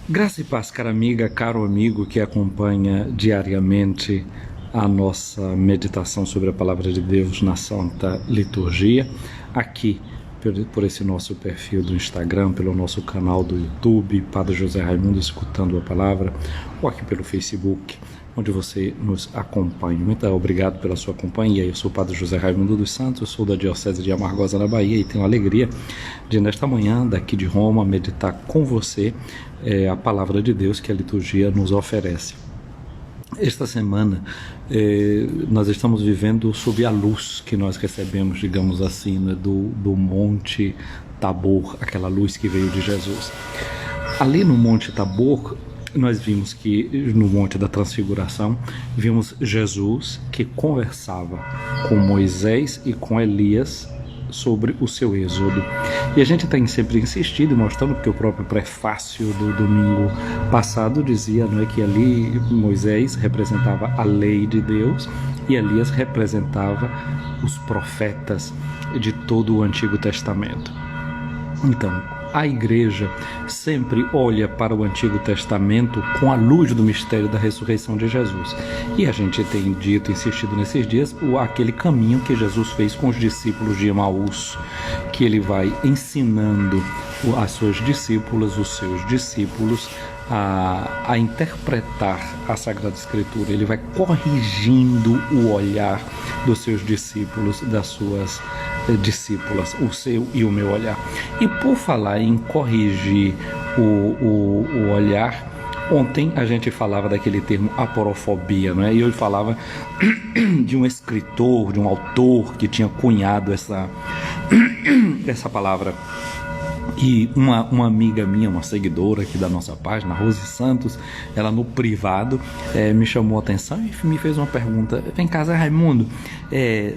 Graça e paz, cara amiga, caro amigo que acompanha diariamente a nossa meditação sobre a Palavra de Deus na Santa Liturgia, aqui por esse nosso perfil do Instagram, pelo nosso canal do YouTube, Padre José Raimundo Escutando a Palavra, ou aqui pelo Facebook, onde você nos acompanha. Muito obrigado pela sua companhia. Eu sou o Padre José Raimundo dos Santos, sou da Diocese de Amargosa, na Bahia, e tenho a alegria de, nesta manhã, daqui de Roma, meditar com você a Palavra de Deus que a liturgia nos oferece. Esta semana nós estamos vivendo sob a luz que nós recebemos, digamos assim, né, do Monte Tabor, aquela luz que veio de Jesus. Ali no Monte Tabor, nós vimos que no Monte da Transfiguração, vimos Jesus que conversava com Moisés e com Elias sobre o seu êxodo. E a gente tem sempre insistido e mostrando, porque o próprio prefácio do domingo passado dizia, não é, que ali Moisés representava a lei de Deus e Elias representava os profetas de todo o Antigo Testamento. Então, a Igreja sempre olha para o Antigo Testamento com a luz do mistério da ressurreição de Jesus. E a gente tem dito, insistido nesses dias, aquele caminho que Jesus fez com os discípulos de Emaús, que ele vai ensinando as suas discípulas, os seus discípulos, a interpretar a Sagrada Escritura. Ele vai corrigindo o olhar dos seus discípulos, das suas discípulas, o seu e o meu olhar. E por falar em corrigir o olhar, ontem a gente falava daquele termo aporofobia, não é? E eu falava de um escritor, de um autor que tinha cunhado essa palavra. E uma amiga minha, uma seguidora aqui da nossa página, Rose Santos, ela no privado me chamou a atenção e me fez uma pergunta. Vem cá, Zé Raimundo,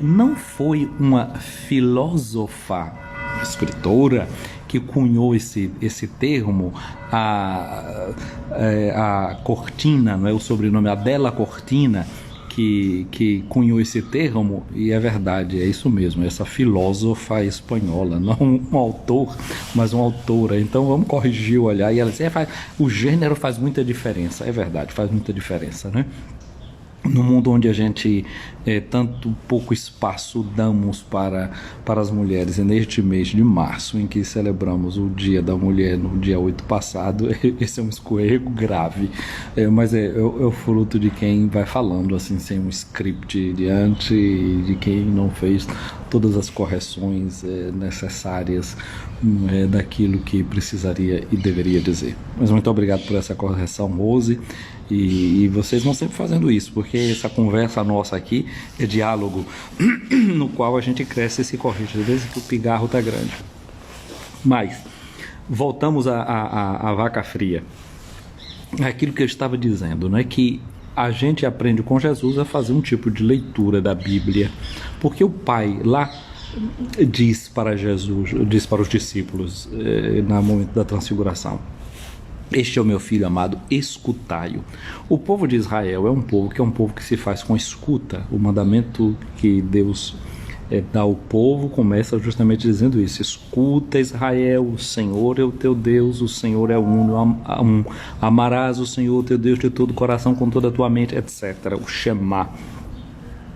não foi uma filósofa, escritora, que cunhou esse termo, a Cortina, não é o sobrenome, Adela Cortina, que cunhou esse termo, e é verdade, é isso mesmo, essa filósofa espanhola, não um autor, mas uma autora. Então vamos corrigir o olhar. E ela disse, o gênero faz muita diferença. É verdade, faz muita diferença, né? No mundo onde a gente tanto pouco espaço damos para as mulheres, e neste mês de março, em que celebramos o Dia da Mulher, no dia 8 passado, esse é um escorrego grave, mas é o fruto de quem vai falando assim, sem um script diante, e de quem não fez todas as correções necessárias daquilo que precisaria e deveria dizer. Mas muito obrigado por essa correção, Rose. E vocês vão sempre fazendo isso, porque essa conversa nossa aqui é diálogo no qual a gente cresce e se corrige, às vezes que o pigarro está grande. Mas, voltamos à vaca fria. Aquilo que eu estava dizendo, não é que a gente aprende com Jesus a fazer um tipo de leitura da Bíblia, porque o Pai lá diz para Jesus, diz para os discípulos no momento da transfiguração: este é o meu filho amado, escutai-o. O povo de Israel é um povo que se faz com escuta. O mandamento que Deus dá ao povo começa justamente dizendo isso: escuta, Israel, o Senhor é o teu Deus, o Senhor é um. Amarás o Senhor teu Deus de todo o coração, com toda a tua mente, etc. O Shema.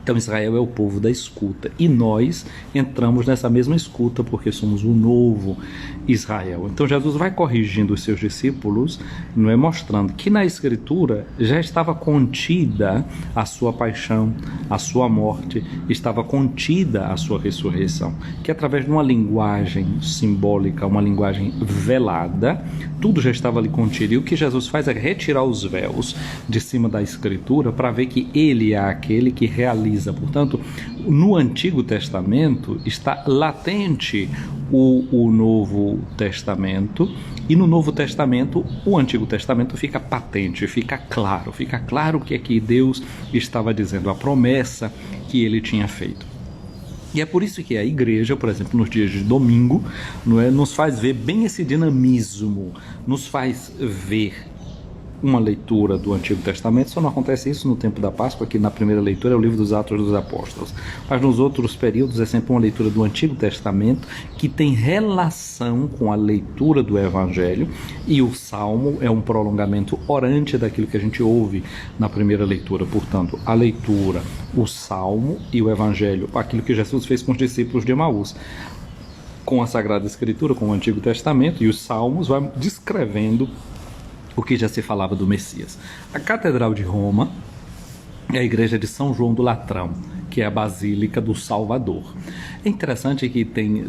Então Israel é o povo da escuta, e nós entramos nessa mesma escuta porque somos o novo Israel. Então Jesus vai corrigindo os seus discípulos, não é, mostrando que na Escritura já estava contida a sua paixão, a sua morte, estava contida a sua ressurreição, que através de uma linguagem simbólica, uma linguagem velada, tudo já estava ali contido. E o que Jesus faz é retirar os véus de cima da Escritura para ver que ele é aquele que realiza. Portanto, no Antigo Testamento está latente o Novo Testamento, e no Novo Testamento o Antigo Testamento fica patente, fica claro o que é que Deus estava dizendo, a promessa que ele tinha feito. E é por isso que a Igreja, por exemplo, nos dias de domingo, nos faz ver bem esse dinamismo, nos faz ver uma leitura do Antigo Testamento. Só não acontece isso no tempo da Páscoa, que na primeira leitura é o livro dos Atos dos Apóstolos. Mas nos outros períodos é sempre uma leitura do Antigo Testamento que tem relação com a leitura do Evangelho, e o Salmo é um prolongamento orante daquilo que a gente ouve na primeira leitura. Portanto, a leitura, o Salmo e o Evangelho, aquilo que Jesus fez com os discípulos de Emaús, com a Sagrada Escritura, com o Antigo Testamento, e os Salmos vai descrevendo o que já se falava do Messias. A Catedral de Roma é a igreja de São João do Latrão, que é a Basílica do Salvador. É interessante que tem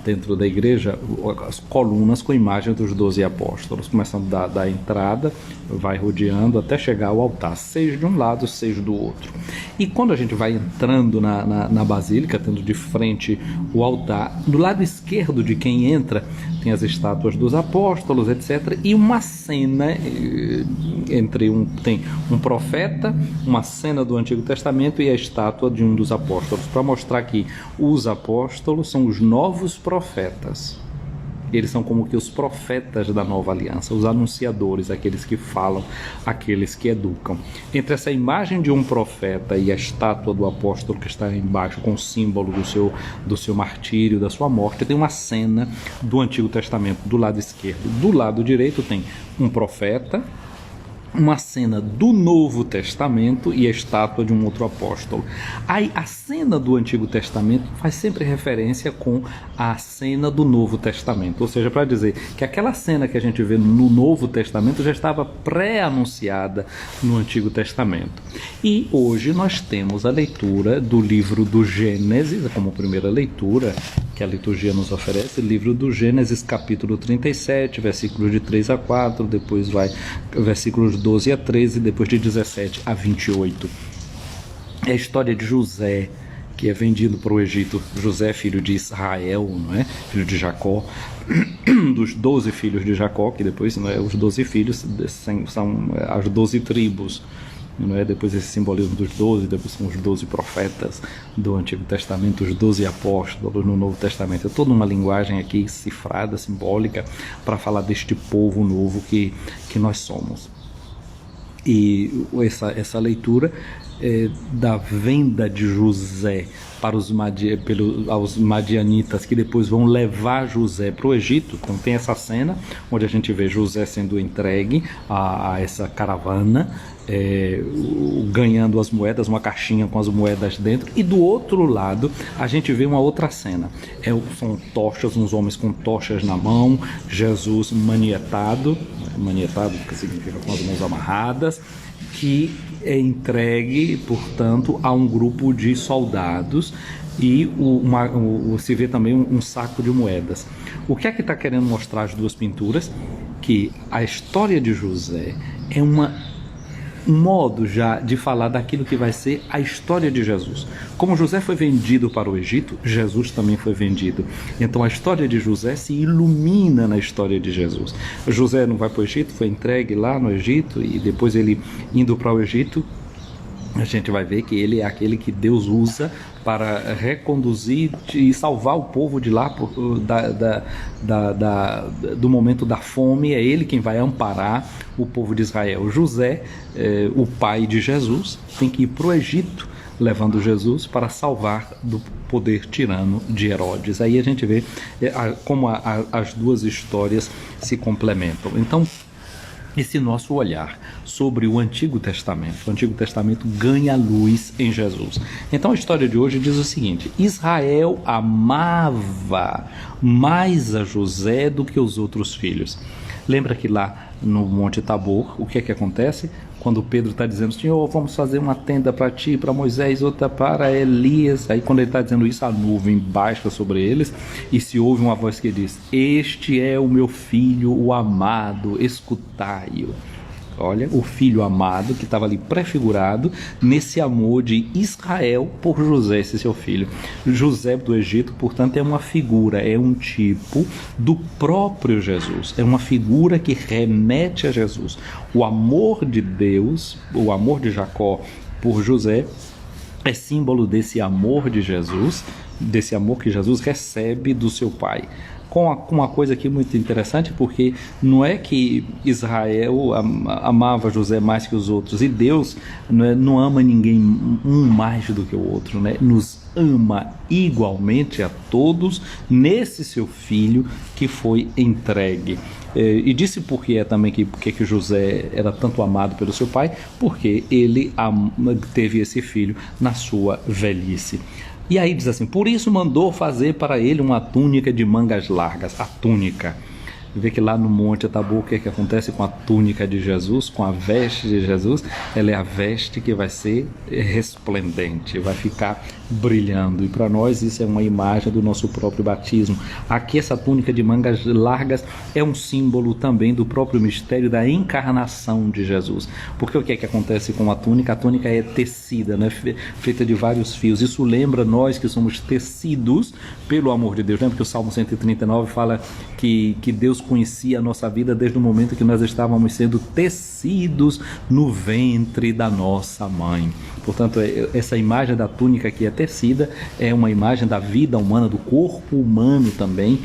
dentro da igreja as colunas com imagens dos 12 apóstolos, começando da entrada, vai rodeando até chegar ao altar, 6 de um lado, 6 do outro. E quando a gente vai entrando na Basílica, tendo de frente o altar, do lado esquerdo de quem entra, tem as estátuas dos apóstolos, etc. E uma cena tem um profeta, uma cena do Antigo Testamento e a estátua de um dos apóstolos, para mostrar que os apóstolos são os novos profetas. Eles são como que os profetas da nova aliança, os anunciadores, aqueles que falam, aqueles que educam. Entre essa imagem de um profeta e a estátua do apóstolo que está embaixo, com o símbolo do seu martírio, da sua morte, tem uma cena do Antigo Testamento do lado esquerdo. Do lado direito tem um profeta, uma cena do Novo Testamento e a estátua de um outro apóstolo. Aí a cena do Antigo Testamento faz sempre referência com a cena do Novo Testamento, ou seja, para dizer que aquela cena que a gente vê no Novo Testamento já estava pré-anunciada no Antigo Testamento. E hoje nós temos a leitura do livro do Gênesis, como primeira leitura que a liturgia nos oferece, livro do Gênesis, capítulo 37, versículos de 3 a 4, depois vai versículos 12 a 13, depois de 17 a 28. É a história de José, que é vendido para o Egito. José, filho de Israel, não é? Filho de Jacó, dos 12 filhos de Jacó, que depois, não é? Os 12 filhos são as 12 tribos. Não é? Depois esse simbolismo dos 12, depois são os 12 profetas do Antigo Testamento, os 12 apóstolos no Novo Testamento. É toda uma linguagem aqui cifrada, simbólica, para falar deste povo novo que nós somos. E essa leitura da venda de José para os madianitas, que depois vão levar José para o Egito. Então tem essa cena onde a gente vê José sendo entregue a essa caravana, ganhando as moedas, uma caixinha com as moedas dentro, e do outro lado a gente vê uma outra cena, são tochas, uns homens com tochas na mão, Jesus manietado, que significa com as mãos amarradas, que é entregue, portanto, a um grupo de soldados, e se vê também um saco de moedas. O que é que está querendo mostrar as duas pinturas? Que a história de José é um modo já de falar daquilo que vai ser a história de Jesus. Como José foi vendido para o Egito, Jesus também foi vendido. Então a história de José se ilumina na história de Jesus. José não vai para o Egito, foi entregue lá no Egito, e depois ele indo para o Egito, a gente vai ver que ele é aquele que Deus usa para reconduzir e salvar o povo de lá do momento da fome. É ele quem vai amparar o povo de Israel. José, o pai de Jesus, tem que ir para o Egito, levando Jesus para salvar do poder tirano de Herodes. Aí a gente vê como as duas histórias se complementam. Então, esse nosso olhar sobre o Antigo Testamento ganha luz em Jesus. Então a história de hoje diz o seguinte: Israel amava mais a José do que os outros filhos. Lembra que lá no Monte Tabor, o que é que acontece? Quando Pedro está dizendo, Senhor, vamos fazer uma tenda para ti, para Moisés, outra para Elias. Aí quando ele está dizendo isso, a nuvem baixa sobre eles e se ouve uma voz que diz: este é o meu filho, o amado, escutai-o. Olha, o filho amado que estava ali prefigurado nesse amor de Israel por José, esse seu filho. José do Egito, portanto, é uma figura, é um tipo do próprio Jesus. É uma figura que remete a Jesus. O amor de Deus, o amor de Jacó por José, é símbolo desse amor de Jesus, desse amor que Jesus recebe do seu pai. com uma coisa aqui muito interessante, porque não é que Israel amava José mais que os outros, e Deus não ama ninguém um mais do que o outro, né? Nos ama igualmente a todos nesse seu filho que foi entregue. E disse porque também que José era tanto amado pelo seu pai, porque ele teve esse filho na sua velhice. E aí diz assim: por isso mandou fazer para ele uma túnica de mangas largas. A túnica. Vê que lá no Monte Tabor, o que acontece com a túnica de Jesus, com a veste de Jesus? Ela é a veste que vai ser resplendente, vai ficar brilhando. E para nós isso é uma imagem do nosso próprio batismo. Aqui essa túnica de mangas largas é um símbolo também do próprio mistério da encarnação de Jesus. Porque o que acontece com a túnica? A túnica é tecida, né? Feita de vários fios. Isso lembra nós que somos tecidos pelo amor de Deus. Lembra que o Salmo 139 fala que Deus conhecia a nossa vida desde o momento que nós estávamos sendo tecidos no ventre da nossa mãe. Portanto, essa imagem da túnica que é tecida é uma imagem da vida humana, do corpo humano também,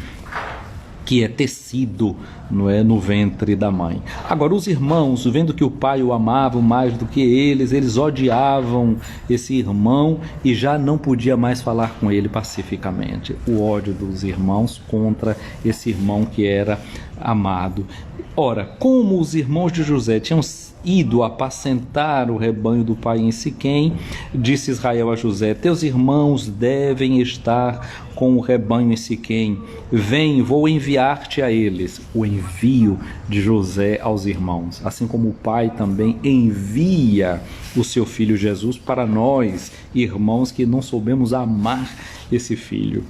que é tecido, não é, no ventre da mãe. Agora, os irmãos, vendo que o pai o amava mais do que eles odiavam esse irmão e já não podia mais falar com ele pacificamente. O ódio dos irmãos contra esse irmão que era amado. Ora, como os irmãos de José tinham ido apacentar o rebanho do pai em Siquém, disse Israel a José: teus irmãos devem estar com o rebanho em Siquém. Vem, vou enviar-te a eles. O envio de José aos irmãos, assim como o pai também envia o seu filho Jesus para nós, irmãos que não soubemos amar esse filho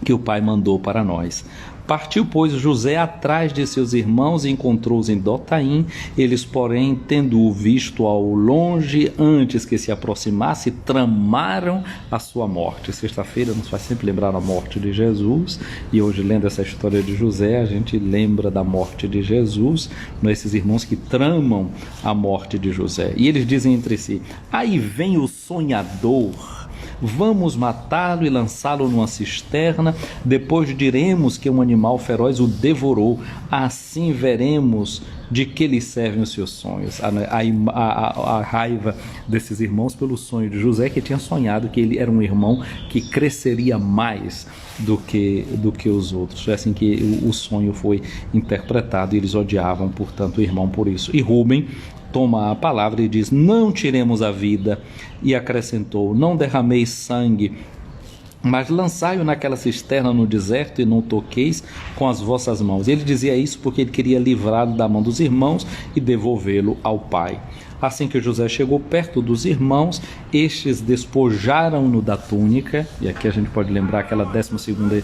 que o pai mandou para nós. Partiu, pois, José atrás de seus irmãos e encontrou-os em Dotaim. Eles, porém, tendo-o visto ao longe, antes que se aproximasse, tramaram a sua morte. Sexta-feira nos faz sempre lembrar a morte de Jesus, e hoje, lendo essa história de José, a gente lembra da morte de Jesus, esses irmãos que tramam a morte de José. E eles dizem entre si: aí vem o sonhador, vamos matá-lo e lançá-lo numa cisterna, depois diremos que um animal feroz o devorou, assim veremos de que lhe servem os seus sonhos. A raiva desses irmãos pelo sonho de José, que tinha sonhado que ele era um irmão que cresceria mais do que os outros. É assim que o sonho foi interpretado, e eles odiavam, portanto, o irmão por isso. E Rúben toma a palavra e diz: não tiremos a vida, e acrescentou: não derrameis sangue, mas lançai-o naquela cisterna no deserto e não toqueis com as vossas mãos. E ele dizia isso porque ele queria livrá-lo da mão dos irmãos e devolvê-lo ao pai. Assim que José chegou perto dos irmãos, estes despojaram-no da túnica, e aqui a gente pode lembrar aquela 12ª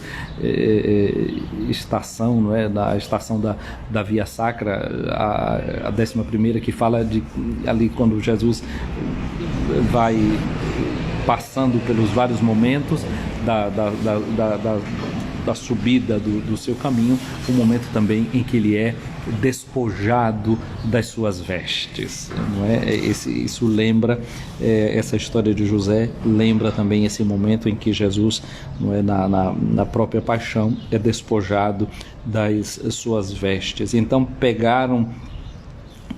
estação, não é? Da estação da Via Sacra, a 11ª, que fala de ali quando Jesus vai passando pelos vários momentos da subida do seu caminho, um momento também em que ele é despojado das suas vestes, não é? Isso lembra, essa história de José lembra também esse momento em que Jesus, não é, na própria paixão, é despojado das suas vestes. Então pegaram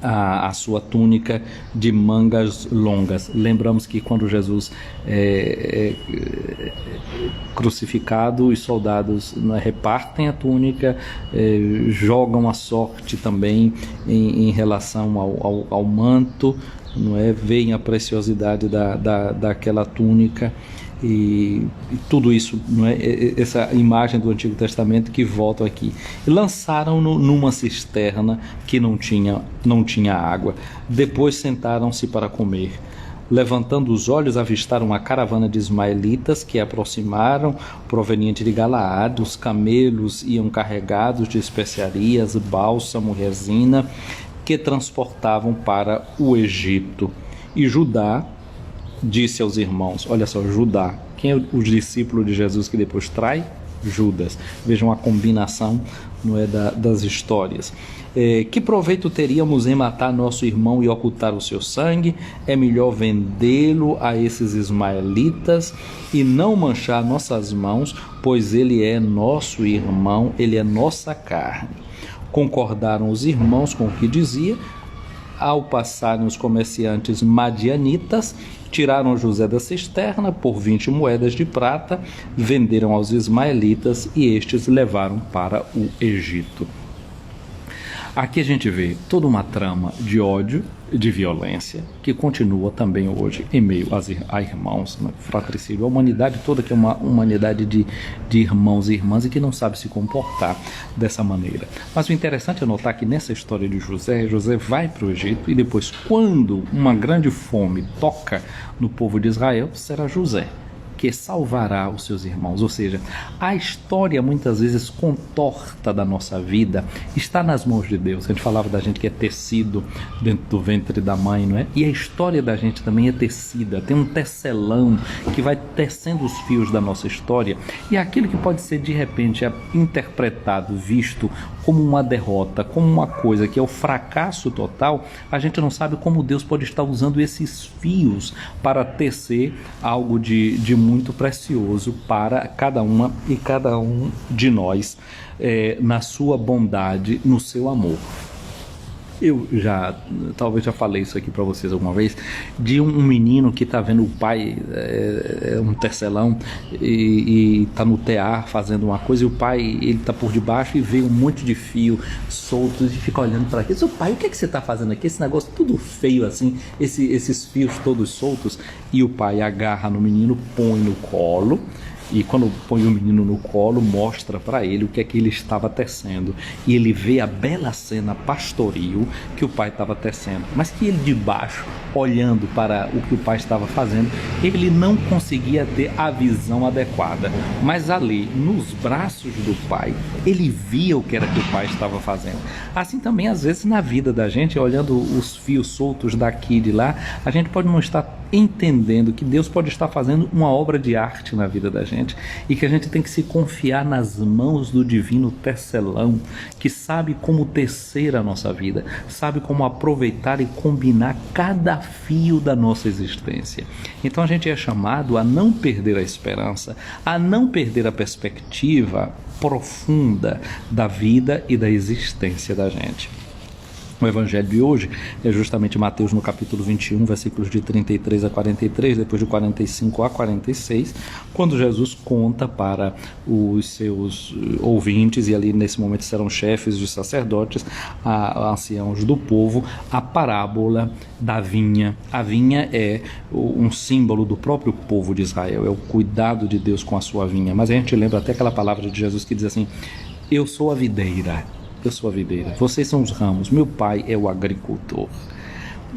a sua túnica de mangas longas. Lembramos que quando Jesus é crucificado, os soldados, não é, repartem a túnica, jogam a sorte também em relação ao manto, não é? Veem a preciosidade daquela túnica. E tudo isso, não é? Essa imagem do Antigo Testamento que volta aqui. E lançaram-no numa cisterna que não tinha água. Depois sentaram-se para comer. Levantando os olhos, avistaram uma caravana de ismaelitas que aproximaram, proveniente de Galaade. Os camelos iam carregados de especiarias, bálsamo, resina, que transportavam para o Egito. E Judá disse aos irmãos, olha só, Judá, quem é o discípulo de Jesus que depois trai? Judas. Vejam a combinação, não é, das histórias. Que proveito teríamos em matar nosso irmão e ocultar o seu sangue? É melhor vendê-lo a esses ismaelitas e não manchar nossas mãos, pois ele é nosso irmão, ele é nossa carne. Concordaram os irmãos com o que dizia. Ao passarem os comerciantes madianitas, tiraram José da cisterna por 20 moedas de prata, venderam aos ismaelitas e estes levaram para o Egito. Aqui a gente vê toda uma trama de ódio, de violência, que continua também hoje em meio a irmãos, né? Fratricídio, a humanidade toda, que é uma humanidade de irmãos e irmãs e que não sabe se comportar dessa maneira. Mas o interessante é notar que nessa história de José vai para o Egito e depois, quando uma grande fome toca no povo de Israel, será José que salvará os seus irmãos. Ou seja, a história muitas vezes contorta da nossa vida está nas mãos de Deus. A gente falava da gente que é tecido dentro do ventre da mãe, não é? E a história da gente também é tecida, tem um tecelão que vai tecendo os fios da nossa história, e aquilo que pode ser de repente interpretado, visto como uma derrota, como uma coisa que é o fracasso total, a gente não sabe como Deus pode estar usando esses fios para tecer algo de muito precioso para cada uma e cada um de nós, na sua bondade, no seu amor. Eu talvez já falei isso aqui para vocês alguma vez, de um menino que está vendo o pai, um tecelão, e está no tear fazendo uma coisa, e o pai, ele está por debaixo e vê um monte de fio soltos e fica olhando para aquilo. Diz: pai, o que é que você está fazendo aqui? Esse negócio tudo feio assim, esses fios todos soltos. E o pai agarra no menino, põe no colo, e quando põe o menino no colo, mostra para ele o que é que ele estava tecendo. E ele vê a bela cena pastoril que o pai estava tecendo, mas que ele de baixo, olhando para o que o pai estava fazendo, ele não conseguia ter a visão adequada. Mas ali, nos braços do pai, ele via o que era que o pai estava fazendo. Assim também, às vezes, na vida da gente, olhando os fios soltos daqui e de lá, a gente pode não estar entendendo que Deus pode estar fazendo uma obra de arte na vida da gente, e que a gente tem que se confiar nas mãos do divino tecelão, que sabe como tecer a nossa vida, sabe como aproveitar e combinar cada fio da nossa existência. Então a gente é chamado a não perder a esperança, a não perder a perspectiva profunda da vida e da existência da gente. O evangelho de hoje é justamente Mateus no capítulo 21, versículos de 33 a 43, depois de 45 a 46, quando Jesus conta para os seus ouvintes, e ali nesse momento serão chefes de sacerdotes, anciãos do povo, a parábola da vinha. A vinha é um símbolo do próprio povo de Israel, é o cuidado de Deus com a sua vinha. Mas a gente lembra até aquela palavra de Jesus que diz assim: eu sou a videira. Eu sou a videira, vocês são os ramos, meu pai é o agricultor.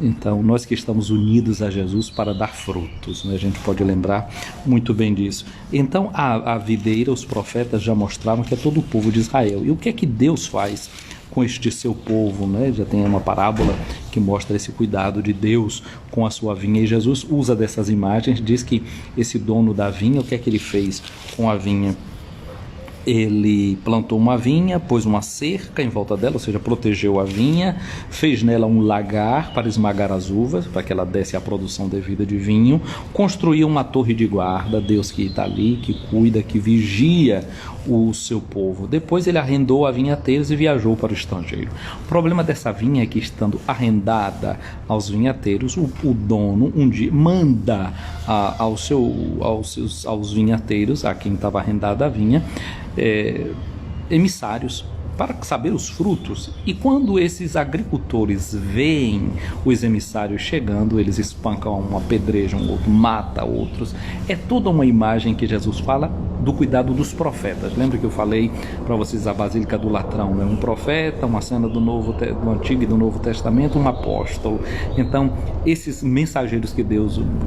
Então, nós que estamos unidos a Jesus para dar frutos, né? A gente pode lembrar muito bem disso. Então, a videira, os profetas já mostraram que é todo o povo de Israel. E o que é que Deus faz com este seu povo, né? Já tem uma parábola que mostra esse cuidado de Deus com a sua vinha, e Jesus usa dessas imagens, diz que esse dono da vinha, o que é que ele fez com a vinha? Ele plantou uma vinha, pôs uma cerca em volta dela, ou seja, protegeu a vinha, fez nela um lagar para esmagar as uvas, para que ela desse a produção devida de vinho, construiu uma torre de guarda, Deus que está ali, que cuida, que vigia o seu povo. Depois ele arrendou a vinhateiros e viajou para o estrangeiro. O problema dessa vinha é que, estando arrendada aos vinhateiros, o dono um dia manda aos vinhateiros, a quem estava arrendada a vinha, emissários para saber os frutos. E quando esses agricultores veem os emissários chegando, eles espancam um, apedrejam outro, matam outros. É toda uma imagem que Jesus fala do cuidado dos profetas. Lembra que eu falei para vocês a Basílica do Latrão, né? Um profeta, uma cena do Antigo e do Novo Testamento, um apóstolo. Então, esses mensageiros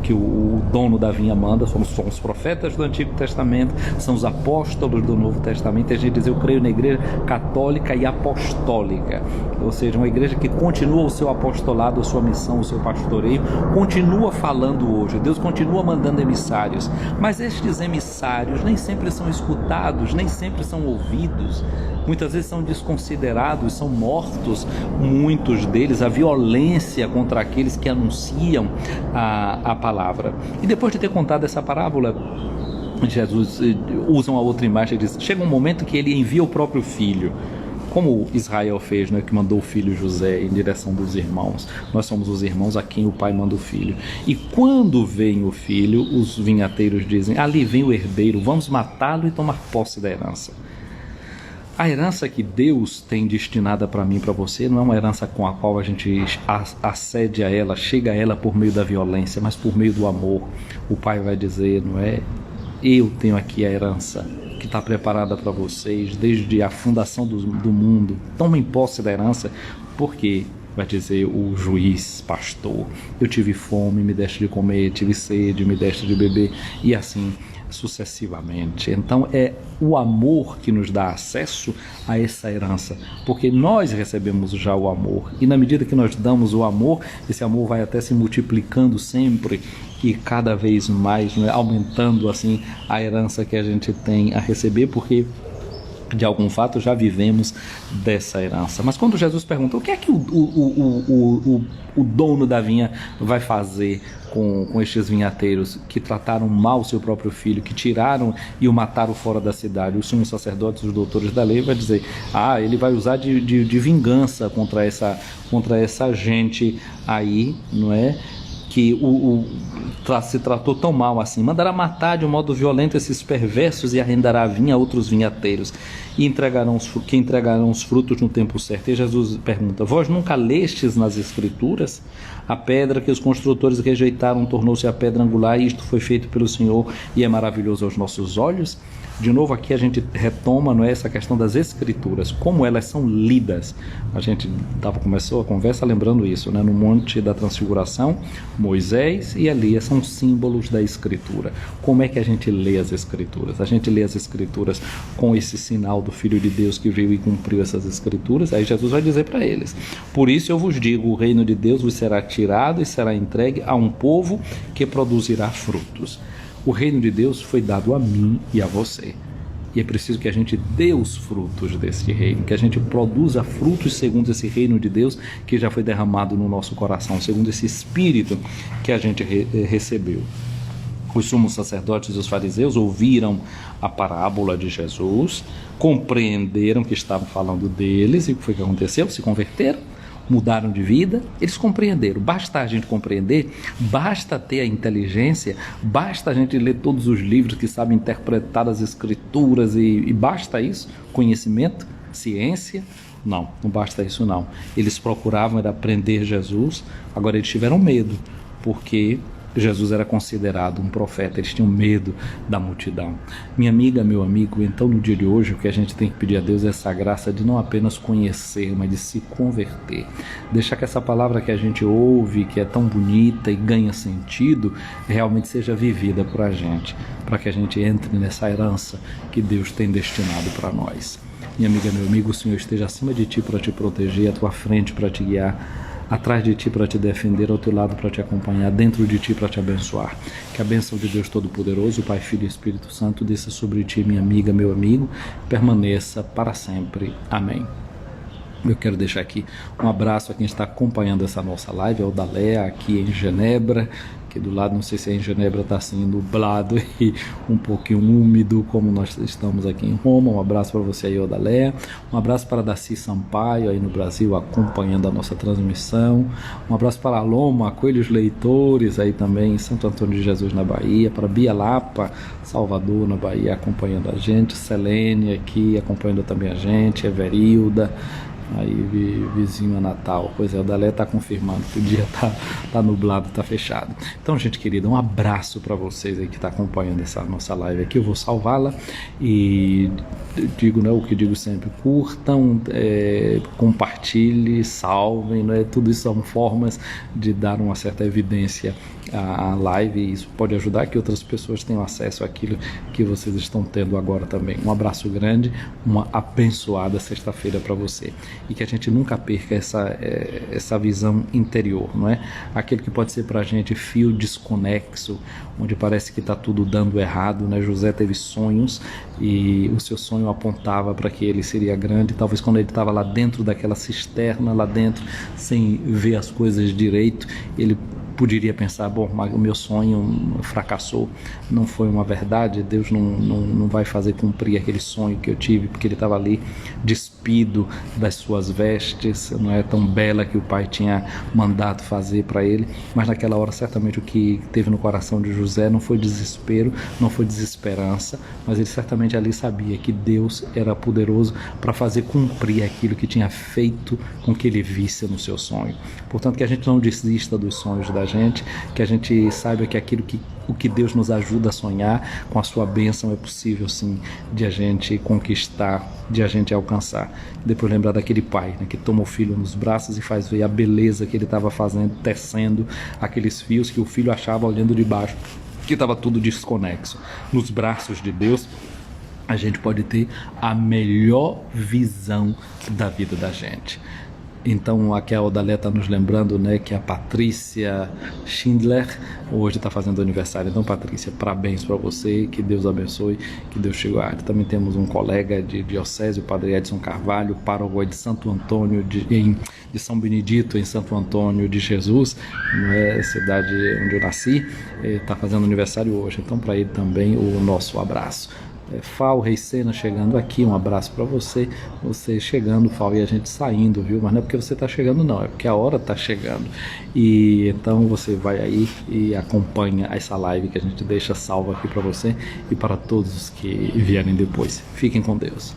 que o dono da vinha manda são os profetas do Antigo Testamento, são os apóstolos do Novo Testamento. E a gente diz: eu creio na Igreja Católica católica e apostólica, ou seja, uma igreja que continua o seu apostolado, a sua missão, o seu pastoreio, continua falando hoje, Deus continua mandando emissários, mas estes emissários nem sempre são escutados, nem sempre são ouvidos, muitas vezes são desconsiderados, são mortos, muitos deles, a violência contra aqueles que anunciam a palavra. E depois de ter contado essa parábola, Jesus usa uma outra imagem e diz, chega um momento que ele envia o próprio filho, como Israel fez, né, que mandou o filho José em direção dos irmãos. Nós somos os irmãos a quem o pai manda o filho. E quando vem o filho, os vinhateiros dizem, ali vem o herdeiro, vamos matá-lo e tomar posse da herança. A herança que Deus tem destinada para mim e para você não é uma herança com a qual a gente acede a ela, chega a ela por meio da violência, mas por meio do amor. O pai vai dizer, não é? Eu tenho aqui a herança que está preparada para vocês desde a fundação do mundo. Tomem posse da herança, porque, vai dizer o juiz, pastor, eu tive fome, me deste de comer, tive sede, me deste de beber, e assim sucessivamente. Então é o amor que nos dá acesso a essa herança, porque nós recebemos já o amor, e na medida que nós damos o amor, esse amor vai até se multiplicando sempre e cada vez mais, né, aumentando assim a herança que a gente tem a receber, porque de algum fato já vivemos dessa herança. Mas quando Jesus pergunta o que é que o dono da vinha vai fazer com estes vinhateiros que trataram mal seu próprio filho, que tiraram e o mataram fora da cidade, os sumos sacerdotes, os doutores da lei, vai dizer, ele vai usar de vingança contra essa gente aí, não é? Que se tratou tão mal assim, mandará matar de um modo violento esses perversos e arrendará a vinha a outros vinhateiros e entregarão os frutos no tempo certo. E Jesus pergunta, vós nunca lestes nas escrituras? A pedra que os construtores rejeitaram tornou-se a pedra angular, e isto foi feito pelo Senhor e é maravilhoso aos nossos olhos. De novo aqui a gente retoma, não é, essa questão das escrituras, como elas são lidas. A gente começou a conversa lembrando isso, né? No Monte da Transfiguração, Moisés e Elias são símbolos da escritura. Como é que a gente lê as escrituras? A gente lê as escrituras com esse sinal do Filho de Deus que veio e cumpriu essas escrituras. Aí Jesus vai dizer para eles, por isso eu vos digo, o reino de Deus vos será tirado e será entregue a um povo que produzirá frutos. O reino de Deus foi dado a mim e a você. E é preciso que a gente dê os frutos desse reino, que a gente produza frutos segundo esse reino de Deus que já foi derramado no nosso coração, segundo esse Espírito que a gente recebeu. Os sumos sacerdotes e os fariseus ouviram a parábola de Jesus, compreenderam que estavam falando deles, e o que foi que aconteceu? Se converteram, mudaram de vida, eles compreenderam. Basta a gente compreender, basta ter a inteligência, basta a gente ler todos os livros que sabem interpretar as escrituras e basta isso? Conhecimento? Ciência? Não basta isso não. Eles procuravam era aprender Jesus, agora eles tiveram medo, porque Jesus era considerado um profeta, eles tinham medo da multidão. Minha amiga, meu amigo, então no dia de hoje o que a gente tem que pedir a Deus é essa graça de não apenas conhecer, mas de se converter. Deixar que essa palavra que a gente ouve, que é tão bonita e ganha sentido, realmente seja vivida por a gente, para que a gente entre nessa herança que Deus tem destinado para nós. Minha amiga, meu amigo, o Senhor esteja acima de ti para te proteger, à tua frente para te guiar, atrás de ti para te defender, ao teu lado para te acompanhar, dentro de ti para te abençoar. Que a bênção de Deus Todo-Poderoso, Pai, Filho e Espírito Santo, desça sobre ti, minha amiga, meu amigo, permaneça para sempre. Amém. Eu quero deixar aqui um abraço a quem está acompanhando essa nossa live, é o Dalea, aqui em Genebra, aqui do lado, não sei se em Genebra está assim nublado e um pouquinho úmido, como nós estamos aqui em Roma. Um abraço para você aí, Odalé. Um abraço para Daci Sampaio, aí no Brasil, acompanhando a nossa transmissão. Um abraço para a Loma, Coelhos Leitores, aí também em Santo Antônio de Jesus, na Bahia. Para Bia Lapa, Salvador, na Bahia, acompanhando a gente. Selene aqui, acompanhando também a gente. Everilda, aí vizinho a Natal. Pois é, o Dalé está confirmando que o dia tá nublado, tá fechado. Então, gente querida, um abraço para vocês aí que está acompanhando essa nossa live aqui. Eu vou salvá-la e digo, né, o que digo sempre: curtam, compartilhem, salvem, né? Tudo isso são formas de dar uma certa evidência a live, e isso pode ajudar que outras pessoas tenham acesso àquilo que vocês estão tendo agora também. Um abraço grande, uma abençoada sexta-feira para você, e que a gente nunca perca essa visão interior, não é? Aquele que pode ser para a gente fio desconexo, onde parece que está tudo dando errado, né? José teve sonhos e o seu sonho apontava para que ele seria grande. Talvez quando ele estava lá dentro daquela cisterna, lá dentro, sem ver as coisas direito, ele poderia pensar, bom, o meu sonho fracassou, não foi uma verdade, Deus não vai fazer cumprir aquele sonho que eu tive, porque ele estava ali despido das suas vestes, não é tão bela que o pai tinha mandado fazer para ele. Mas naquela hora certamente o que teve no coração de José não foi desespero, não foi desesperança, mas ele certamente ali sabia que Deus era poderoso para fazer cumprir aquilo que tinha feito com que ele visse no seu sonho. Portanto, que a gente não desista dos sonhos da gente, que a gente saiba que o que Deus nos ajuda a sonhar, com a sua bênção é possível sim de a gente conquistar, de a gente alcançar. Depois lembrar daquele pai, né, que toma o filho nos braços e faz ver a beleza que ele estava fazendo, tecendo aqueles fios que o filho achava olhando de baixo, que estava tudo desconexo. Nos braços de Deus a gente pode ter a melhor visão da vida da gente. Então aqui a Odalé está nos lembrando, né, que a Patrícia Schindler hoje está fazendo aniversário. Então, Patrícia, parabéns para você, que Deus abençoe, que Deus chegue a. Também temos um colega de diocese, o Padre Edson Carvalho, pároco de Santo Antônio de São Benedito, em Santo Antônio de Jesus, né, cidade onde eu nasci, está fazendo aniversário hoje. Então, para ele também o nosso abraço. Fal, Rei Sena chegando aqui, um abraço para você chegando, Fal, e a gente saindo, viu? Mas não é porque você está chegando não, é porque a hora está chegando. E então você vai aí e acompanha essa live que a gente deixa salva aqui para você e para todos os que vierem depois. Fiquem com Deus.